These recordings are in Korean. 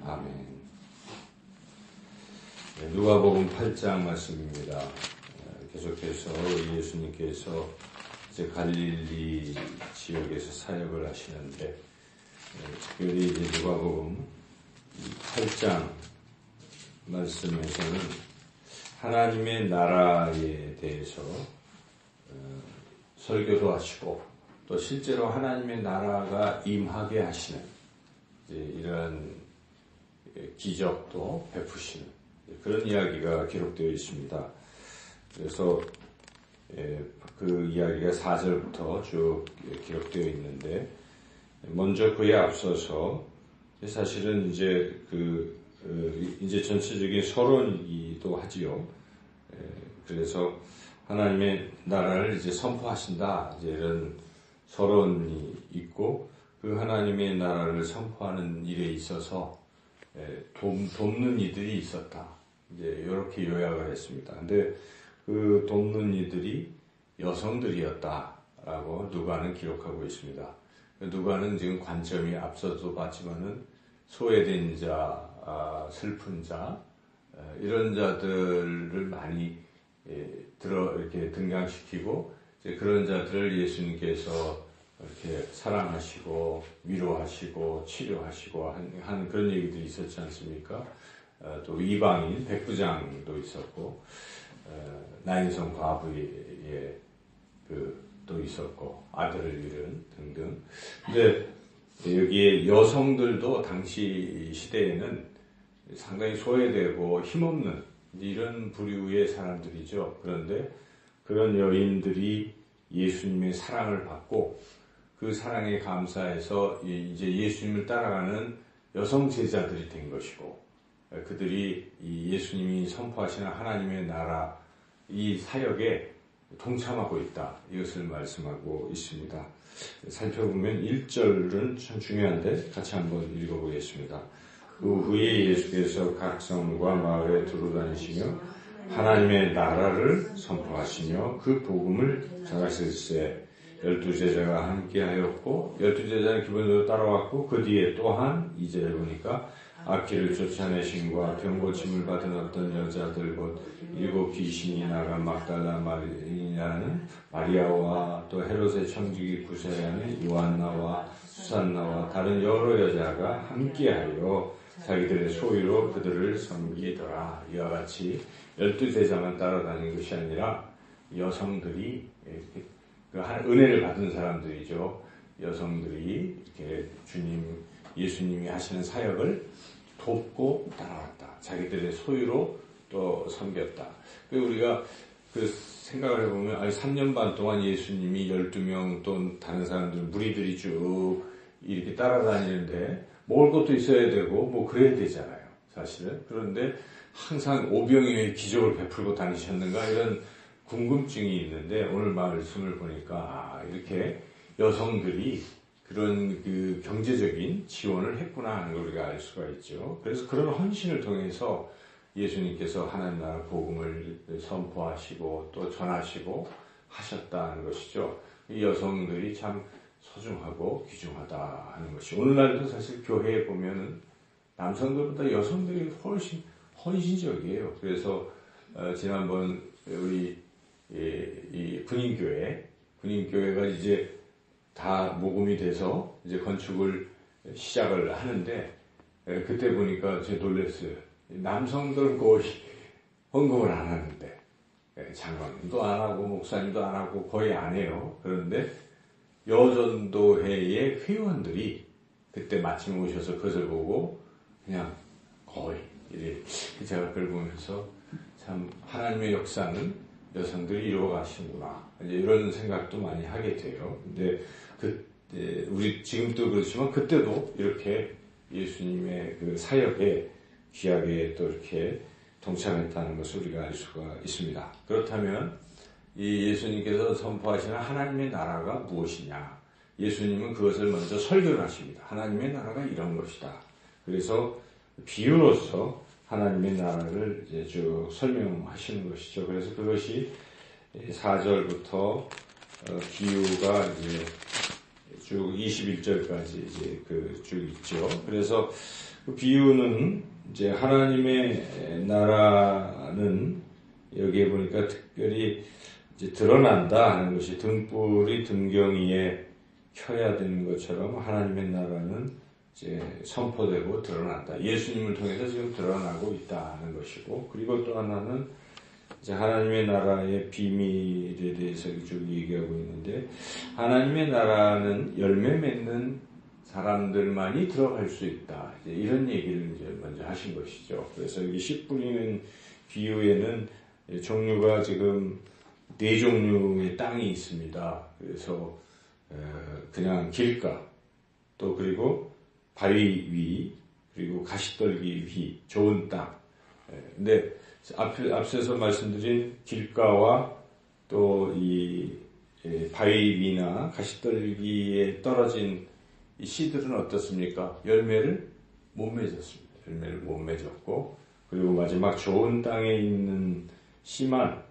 아멘. 누가복음 8장 말씀입니다. 계속해서 예수님께서 이제 갈릴리 지역에서 사역을 하시는데, 특별히 이제 누가복음 8장 말씀에서는 하나님의 나라에 대해서 설교도 하시고, 또 실제로 하나님의 나라가 임하게 하시는 이런 기적도 베푸시는 그런 이야기가 기록되어 있습니다. 그래서 그 이야기가 4절부터 쭉 기록되어 있는데, 먼저 그에 앞서서 사실은 이제 이제 전체적인 서론이기도 하지요. 그래서 하나님의 나라를 이제 선포하신다, 이제 이런 서론이 있고, 그 하나님의 나라를 선포하는 일에 있어서 돕는 이들이 있었다, 이제 이렇게 요약을 했습니다. 근데 그 돕는 이들이 여성들이었다라고 누가는 기록하고 있습니다. 누가는 지금 관점이 앞서도 봤지만은 소외된 자, 슬픈 자, 이런 자들을 많이 이렇게 등장시키고, 이제 그런 자들을 예수님께서 이렇게 사랑하시고 위로하시고 치료하시고 하는 그런 얘기들이 있었지 않습니까? 또 이방인 백부장도 있었고, 나인성 과부의 또 있었고, 아들을 잃은 등등. 근데 여기에 여성들도 당시 시대에는 상당히 소외되고 힘없는 이런 부류의 사람들이죠. 그런데 그런 여인들이 예수님의 사랑을 받고, 그 사랑에 감사해서 이제 예수님을 따라가는 여성 제자들이 된 것이고, 그들이 이 예수님이 선포하시는 하나님의 나라 이 사역에 동참하고 있다, 이것을 말씀하고 있습니다. 살펴보면 1절은 참 중요한데 같이 한번 읽어보겠습니다. 그 후에 예수께서 각 성과 마을에 두루다니시며 하나님의 나라를 선포하시며 그 복음을 전하실세. 12제자가 함께하였고, 12제자는 기본적으로 따라왔고, 그 뒤에 또한 2절에 보니까 악기를 쫓아내심과 병고침을 받은 어떤 여자들 곧 7 귀신이 나간 막달라 마리아는 마리아와 또 헤롯의 청지기 구세라는 요한나와 수산나와 다른 여러 여자가 함께하여 자기들의 소유로 그들을 섬기더라. 이와 같이 12제자만 따라다닌 것이 아니라 여성들이, 은혜를 받은 사람들이죠. 여성들이 이렇게 예수님이 하시는 사역을 돕고 따라왔다. 자기들의 소유로 또 섬겼다. 우리가 생각을 해보면, 3년 반 동안 예수님이 12명 또 다른 사람들, 무리들이 쭉 이렇게 따라다니는데 먹을 것도 있어야 되고 뭐 그래야 되잖아요, 사실은. 그런데 항상 오병이어의 기적을 베풀고 다니셨는가, 이런 궁금증이 있는데, 오늘 말씀을 보니까 이렇게 여성들이 그런 경제적인 지원을 했구나 하는 걸 우리가 알 수가 있죠. 그래서 그런 헌신을 통해서 예수님께서 하나님 나라 복음을 선포하시고 또 전하시고 하셨다는 것이죠. 이 여성들이 참 소중하고 귀중하다 하는 것이, 오늘날도 사실 교회에 보면은 남성들보다 여성들이 훨씬 헌신적이에요. 그래서 지난번 우리 이 군인교회가 이제 다 모금이 돼서 이제 건축을 시작을 하는데, 그때 보니까 제가 놀랐어요. 남성들은 거의 헌금을 안 하는데, 장관님도 안 하고 목사님도 안 하고 거의 안 해요. 그런데 여전도회의 회원들이 그때 마침 오셔서 그것을 보고 그냥 거의 제가 그걸 보면서 참 하나님의 역사는 여성들이 이루어가시는구나, 이제 이런 생각도 많이 하게 돼요. 근데 우리 지금도 그렇지만 그때도 이렇게 예수님의 그 사역에 귀하게 또 이렇게 동참했다는 것을 우리가 알 수가 있습니다. 그렇다면 이 예수님께서 선포하시는 하나님의 나라가 무엇이냐? 예수님은 그것을 먼저 설교를 하십니다. 하나님의 나라가 이런 것이다. 그래서 비유로서 하나님의 나라를 이제 쭉 설명하시는 것이죠. 그래서 그것이 4절부터 비유가 이제 쭉 21절까지 이제 그 쭉 있죠. 그래서 그 비유는 이제 하나님의 나라는 여기에 보니까 특별히 이제 드러난다 하는 것이 등불이 등경이에 켜야 되는 것처럼 하나님의 나라는 이제 선포되고 드러난다. 예수님을 통해서 지금 드러나고 있다는 것이고, 그리고 또 하나는 이제 하나님의 나라의 비밀에 대해서 쭉 얘기하고 있는데, 하나님의 나라는 열매 맺는 사람들만이 들어갈 수 있다. 이제 이런 얘기를 이제 먼저 하신 것이죠. 그래서 여기 씨 뿌리는 비유에는 종류가 지금 4종류의 땅이 있습니다. 그래서 그냥 길가, 또 그리고 바위 위, 그리고 가시떨기 위, 좋은 땅. 근데 앞서서 말씀드린 길가와 또 이 바위 위나 가시떨기에 떨어진 이 씨들은 어떻습니까? 열매를 못 맺었습니다. 열매를 못 맺었고, 그리고 마지막 좋은 땅에 있는 씨만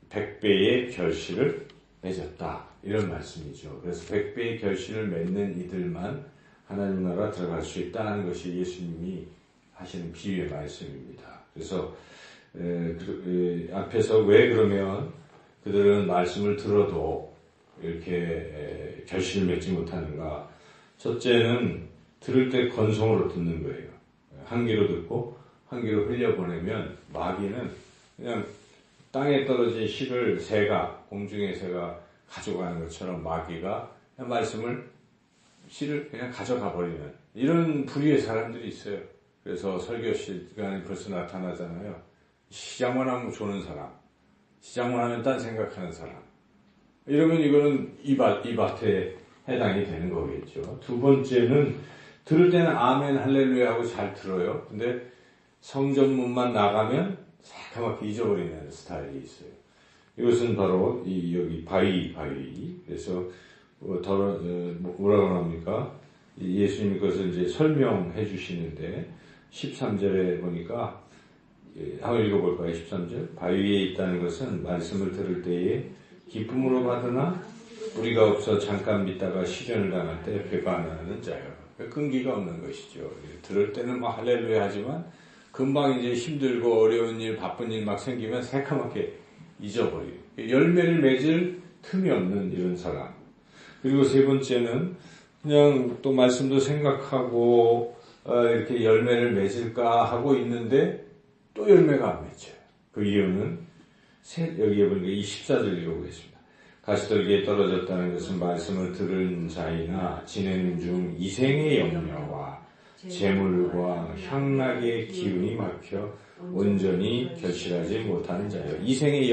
100배의 결실을 맺었다. 이런 말씀이죠. 그래서 100배의 결실을 맺는 이들만 하나님 나라 들어갈 수 있다는 것이 예수님이 하시는 비유의 말씀입니다. 그래서 앞에서 왜 그러면 그들은 말씀을 들어도 이렇게 결실을 맺지 못하는가? 첫째는 들을 때 건성으로 듣는 거예요. 한 귀로 듣고 한 귀로 흘려보내면 마귀는 그냥 땅에 떨어진 씨를 새가, 공중의 새가 가져가는 것처럼 마귀가 그냥 말씀을, 씨를 그냥 가져가 버리는 이런 부류의 사람들이 있어요. 그래서 설교 시간에 벌써 나타나잖아요. 시작만 하면 조는 사람, 시작만 하면 딴 생각하는 사람. 이러면 이거는 이 밭에 해당이 되는 거겠죠. 두 번째는 들을 때는 아멘 할렐루야 하고 잘 들어요. 근데 성전문만 나가면 새카맣게 잊어버리는 스타일이 있어요. 이것은 바로 여기 바위. 그래서 뭐라고 합니까? 예수님이 그것을 이제 설명해 주시는데 13절에 보니까 한번 읽어볼까요? 13절. 바위에 있다는 것은 말씀을 들을 때에 기쁨으로 받으나 뿌리가 없어 잠깐 믿다가 시련을 당할 때 배반하는 자요. 끈기가 없는 것이죠. 들을 때는 막 할렐루야 하지만 금방 이제 힘들고 어려운 일, 바쁜 일 막 생기면 새카맣게 잊어버려요. 열매를 맺을 틈이 없는 이런 사람. 그리고 세 번째는 그냥 또 말씀도 생각하고 이렇게 열매를 맺을까 하고 있는데 또 열매가 안 맺혀요. 그 이유는 여기에 보니까 24절 읽어보겠습니다. 가시떨기에 떨어졌다는 것은 말씀을 들은 자이나 지내는 중 이생의 염려와 재물과 향락의 기운이 막혀 온전히 결실하지 못하는 자예요. 이생의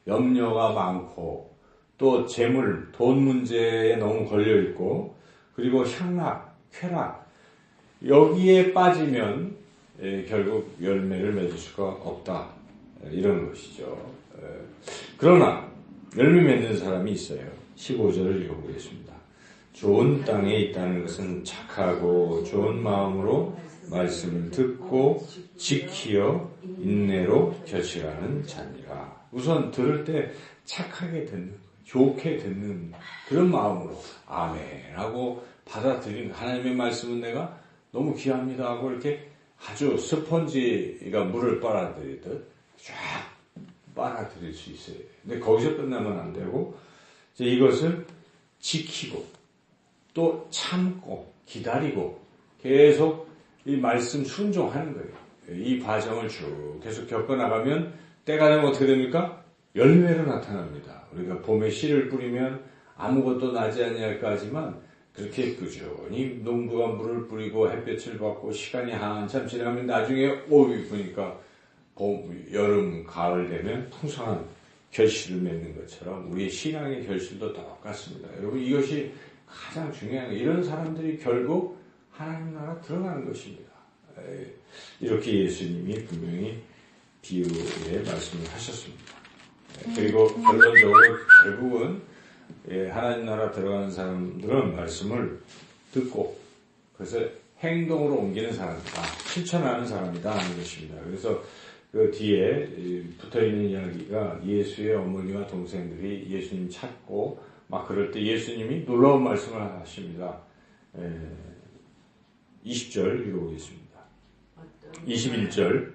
염려가 많고 또 재물, 돈 문제에 너무 걸려있고 그리고 향락, 쾌락 여기에 빠지면 결국 열매를 맺을 수가 없다. 이런 것이죠. 그러나 열매 맺는 사람이 있어요. 15절을 읽어보겠습니다. 좋은 땅에 있다는 것은 착하고 좋은 마음으로 말씀을 듣고 지키어 인내로 결실하는 자니라. 우선 들을 때 착하게 듣는, 좋게 듣는 그런 마음으로 아멘 하고 받아들이는, 하나님의 말씀은 내가 너무 귀합니다 하고 이렇게 아주 스펀지가 물을 빨아들이듯 쫙 빨아들일 수 있어요. 근데 거기서 끝나면 안 되고 이제 이것을 지키고 또 참고 기다리고 계속 이 말씀 순종하는 거예요. 이 과정을 쭉 계속 겪어나가면 때가 되면 어떻게 됩니까? 열매로 나타납니다. 우리가 봄에 씨를 뿌리면 아무것도 나지 아니할까 하지만 그렇게 꾸준히 농부가 물을 뿌리고 햇볕을 받고 시간이 한참 지나면 나중에 보니까 봄, 여름, 가을 되면 풍성한 결실을 맺는 것처럼 우리의 신앙의 결실도 똑같습니다. 여러분 이것이 가장 중요한 거예요. 이런 사람들이 결국 하나님 나라 들어가는 것입니다. 이렇게 예수님이 분명히 비유에 말씀을 하셨습니다. 그리고 결론적으로 결국은 하나님 나라 들어가는 사람들은 말씀을 듣고 그래서 행동으로 옮기는 사람이다. 실천하는 사람이다 하는 것입니다. 그래서 그 뒤에 붙어있는 이야기가 예수의 어머니와 동생들이 예수님 찾고 막 그럴 때 예수님이 놀라운 말씀을 하십니다. 20절 읽어보겠습니다. 21절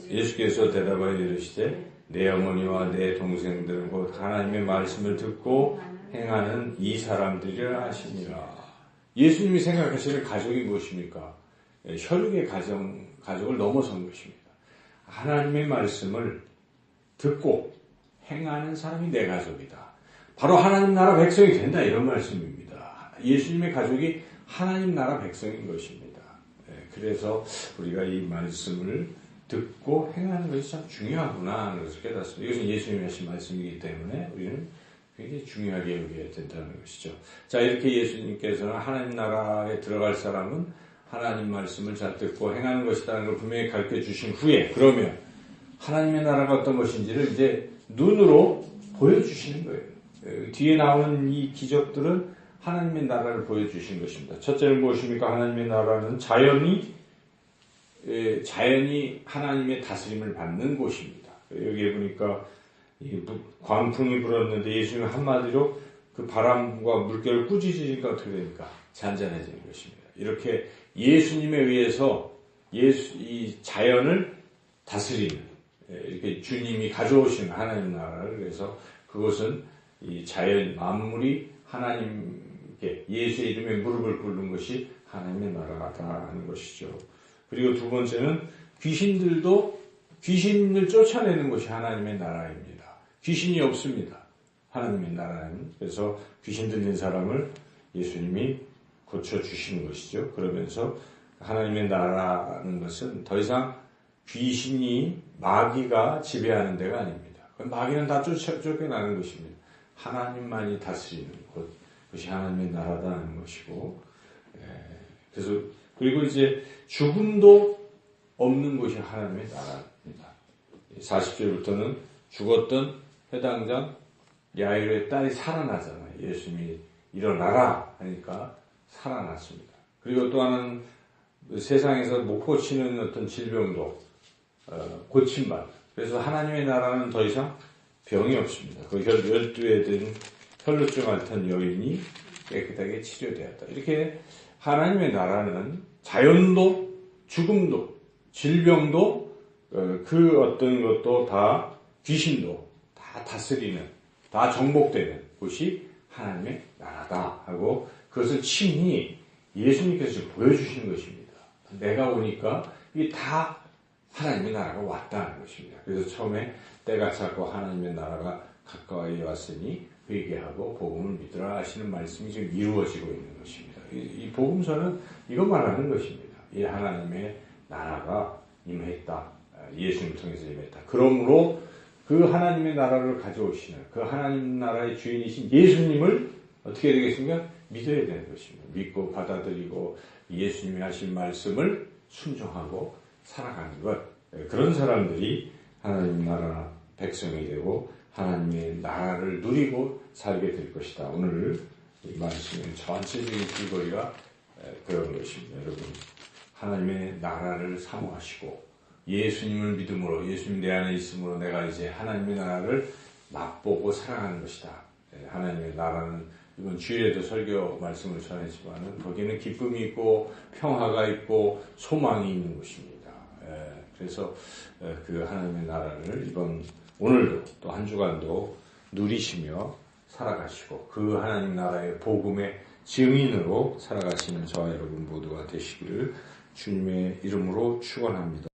예수께서 대답하여 이르시되 내 어머니와 내 동생들은 곧 하나님의 말씀을 듣고 행하는 이 사람들이라 하시니라. 예수님이 생각하시는 가족이 무엇입니까? 혈육의 가족을 넘어선 것입니다. 하나님의 말씀을 듣고 행하는 사람이 내 가족이다. 바로 하나님 나라 백성이 된다, 이런 말씀입니다. 예수님의 가족이 하나님 나라 백성인 것입니다. 그래서 우리가 이 말씀을 듣고 행하는 것이 참 중요하구나 하는 것을 깨닫습니다. 이것은 예수님이 하신 말씀이기 때문에 우리는 굉장히 중요하게 여겨야 된다는 것이죠. 자, 이렇게 예수님께서는 하나님 나라에 들어갈 사람은 하나님 말씀을 잘 듣고 행하는 것이라는 걸 분명히 가르쳐 주신 후에, 그러면 하나님의 나라가 어떤 것인지를 이제 눈으로 보여주시는 거예요. 뒤에 나오는 이 기적들은 하나님의 나라를 보여주신 것입니다. 첫째는 무엇입니까? 하나님의 나라는 자연이 하나님의 다스림을 받는 곳입니다. 여기에 보니까 광풍이 불었는데 예수님은 한마디로 그 바람과 물결을 꾸짖으니까 어떻게 됩니까? 잔잔해지는 것입니다. 이렇게 예수님에 의해서 이 자연을 다스리는, 이렇게 주님이 가져오신 하나님 나라를, 그래서 그것은 이 자연 만물이 하나님께 예수의 이름에 무릎을 꿇는 것이 하나님의 나라다 하는 것이죠. 그리고 두 번째는 귀신을 쫓아내는 것이 하나님의 나라입니다. 귀신이 없습니다. 하나님의 나라는. 그래서 귀신 들린 사람을 예수님이 고쳐주시는 것이죠. 그러면서 하나님의 나라라는 것은 더 이상 귀신이, 마귀가 지배하는 데가 아닙니다. 마귀는 다 쫓겨나는 것입니다. 하나님만이 다스리는 곳, 그것이 하나님의 나라다는 것이고, 그래서 그리고 이제 죽음도 없는 곳이 하나님의 나라입니다. 40절부터는 죽었던 회당장 야이로의 딸이 살아나잖아요. 예수님이 일어나라 하니까 살아났습니다. 그리고 또 하나는 세상에서 못 고치는 어떤 질병도 고침받아. 그래서 하나님의 나라는 더 이상 병이 없습니다. 그 12에 든 혈루증 앓던 여인이 깨끗하게 치료되었다. 이렇게 하나님의 나라는 자연도, 죽음도, 질병도, 그 어떤 것도 다, 귀신도 다 다스리는, 다 정복되는 곳이 하나님의 나라다 하고, 그것을 친히 예수님께서 보여주시는 것입니다. 내가 오니까 이게 다 하나님의 나라가 왔다는 것입니다. 그래서 처음에 때가 찼고 하나님의 나라가 가까이 왔으니 회개하고 복음을 믿으라 하시는 말씀이 지금 이루어지고 있는 것입니다. 이 복음서는 이거 말하는 것입니다. 이 하나님의 나라가 임했다. 예수님을 통해서 임했다. 그러므로 그 하나님의 나라를 가져오시는 그 하나님 나라의 주인이신 예수님을 어떻게 되겠습니까? 믿어야 되는 것입니다. 믿고 받아들이고 예수님이 하신 말씀을 순종하고 살아가는 것. 그런 사람들이 하나님 나라 백성이 되고 하나님의 나라를 누리고 살게 될 것이다. 오늘 이 말씀의 전체적인 줄거리가 그런 것입니다. 여러분, 하나님의 나라를 사모하시고 예수님을 믿음으로, 예수님 내 안에 있으므로 내가 이제 하나님의 나라를 맛보고 살아가는 것이다. 하나님의 나라는, 이번 주일에도 설교 말씀을 전했지만 거기는 기쁨이 있고 평화가 있고 소망이 있는 곳입니다. 그래서 그 하나님의 나라를 오늘도 또 한 주간도 누리시며 살아가시고 그 하나님 나라의 복음의 증인으로 살아가시는 저와 여러분 모두가 되시기를 주님의 이름으로 축원합니다.